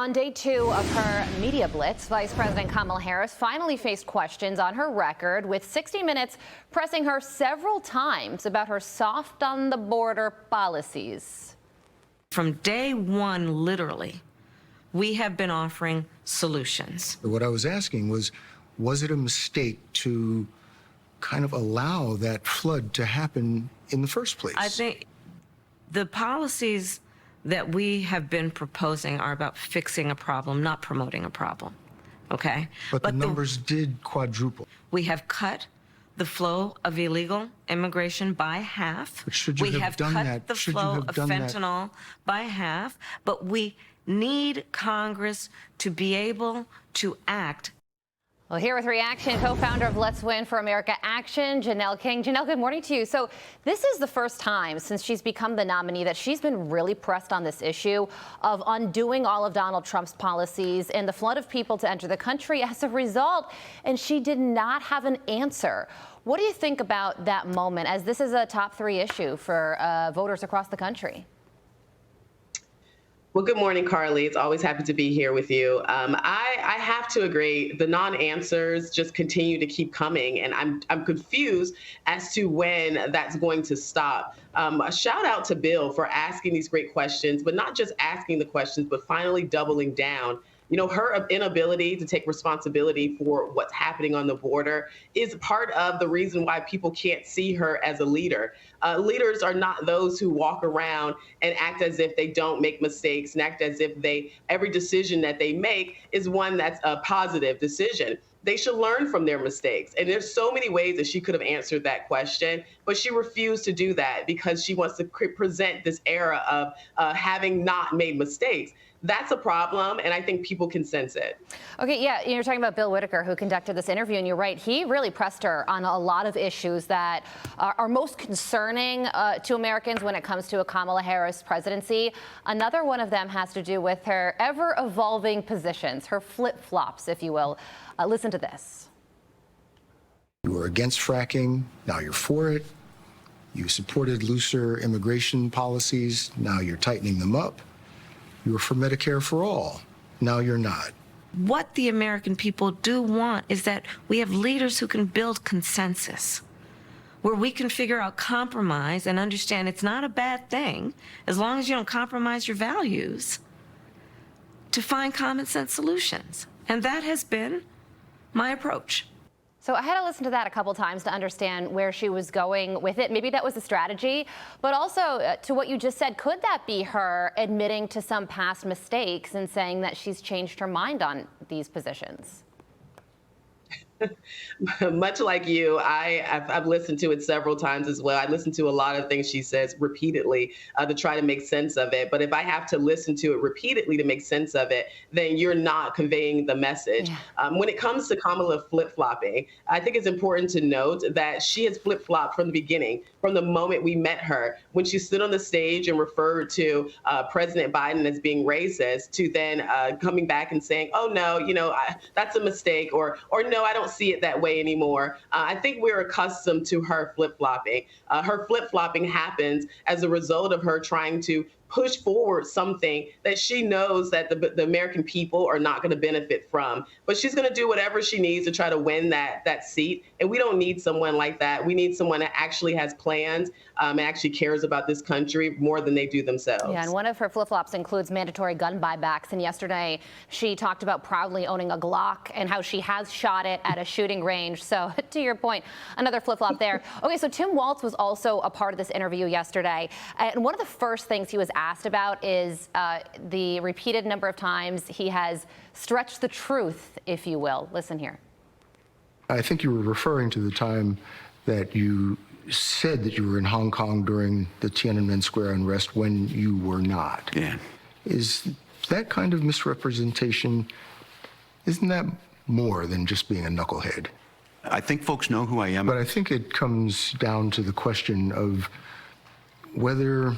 On day 2 of her media blitz, Vice President Kamala Harris finally faced questions on her record, with 60 Minutes pressing her several times about her soft on the border policies. From day 1, literally, we have been offering solutions. What I was asking was it a mistake to kind of allow that flood to happen in the first place? I think the policies that we have been proposing are about fixing a problem, not promoting a problem, okay? But the numbers did quadruple. We have cut the flow of illegal immigration by half. But should you have done that? We have cut the flow of fentanyl by half, but we need Congress to be able to act. Well, here with reaction, co-founder of Let's Win for America Action, Janelle King. Janelle, good morning to you. So this is the first time since she's become the nominee that she's been really pressed on this issue of undoing all of Donald Trump's policies and the flood of people to enter the country as a result, and she did not have an answer. What do you think about that moment, as this is a top 3 issue for voters across the country? Well, good morning, Carly. It's always happy to be here with you. I have to agree. The non-answers just continue to keep coming, and I'm confused as to when that's going to stop. A shout out to Bill for asking these great questions, but not just asking the questions, but finally doubling down. You know, her inability to take responsibility for what's happening on the border is part of the reason why people can't see her as a leader. Leaders are not those who walk around and act as if they don't make mistakes and act as if every decision that they make is one that's a positive decision. They should learn from their mistakes. And there's so many ways that she could have answered that question, but she refused to do that because she wants to present this era of having not made mistakes. That's a problem, and I think people can sense it. Okay, yeah, you're talking about Bill Whitaker, who conducted this interview, and you're right. He really pressed her on a lot of issues that are most concerning to Americans when it comes to a Kamala Harris presidency. Another one of them has to do with her ever-evolving positions, her flip-flops, if you will. Listen to this. You were against fracking, now you're for it. You supported looser immigration policies, now you're tightening them up. You were for Medicare for all. Now you're not. What the American people do want is that we have leaders who can build consensus, where we can figure out compromise and understand it's not a bad thing, as long as you don't compromise your values, to find common sense solutions. And that has been my approach. So I had to listen to that a couple times to understand where she was going with it. Maybe that was the strategy, but also to what you just said, could that be her admitting to some past mistakes and saying that she's changed her mind on these positions? Much like you, I've listened to it several times as well. I listen to a lot of things she says repeatedly to try to make sense of it. But if I have to listen to it repeatedly to make sense of it, then you're not conveying the message. Yeah. When it comes to Kamala flip-flopping, I think it's important to note that she has flip-flopped from the beginning, from the moment we met her, when she stood on the stage and referred to President Biden as being racist, to then coming back and saying, oh, no, you know, that's a mistake, or no, I don't see it that way anymore. I think we're accustomed to her flip-flopping. Her flip-flopping happens as a result of her trying to push forward something that she knows that the American people are not going to benefit from. But she's going to do whatever she needs to try to win that seat. And we don't need someone like that. We need someone that actually has plans and actually cares about this country more than they do themselves. Yeah, and one of her flip-flops includes mandatory gun buybacks. And yesterday, she talked about proudly owning a Glock and how she has shot it at a shooting range. So to your point, another flip-flop there. Okay, so Tim Walz was also a part of this interview yesterday. And one of the first things he was asked about is the repeated number of times he has stretched the truth, if you will. Listen here. I think you were referring to the time that you said that you were in Hong Kong during the Tiananmen Square unrest when you were not. Yeah. Is that kind of misrepresentation, isn't that more than just being a knucklehead? I think folks know who I am. But I think it comes down to the question of whether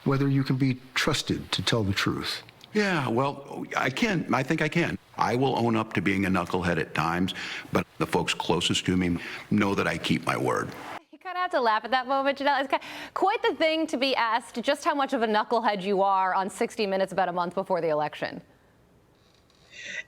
you can be trusted to tell the truth. Yeah, well, I can. I think I can. I will own up to being a knucklehead at times, but the folks closest to me know that I keep my word. He cut have to laugh at that moment, Janelle. It's quite the thing to be asked just how much of a knucklehead you are on 60 Minutes about a month before the election.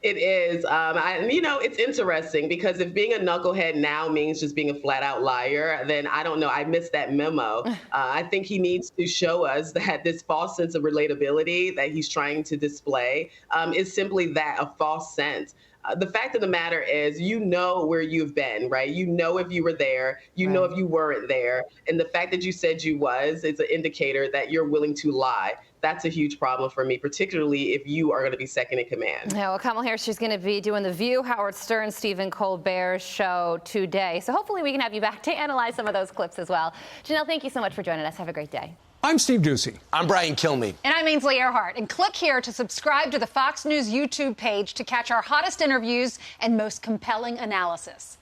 It is. It's interesting because if being a knucklehead now means just being a flat out liar, then I don't know. I missed that memo. I think he needs to show us that this false sense of relatability that he's trying to display is simply that, a false sense. The fact of the matter is, you know where you've been, right? You know if you were there, you know if you weren't there. And the fact that you said you was, it's an indicator that you're willing to lie. That's a huge problem for me, particularly if you are going to be second in command. Yeah, well, Kamala Harris, she's going to be doing The View, Howard Stern, Stephen Colbert's show today. So hopefully we can have you back to analyze some of those clips as well. Janelle, thank you so much for joining us. Have a great day. I'm Steve Doocy. I'm Brian Kilmeade. And I'm Ainsley Earhart. And click here to subscribe to the Fox News YouTube page to catch our hottest interviews and most compelling analysis.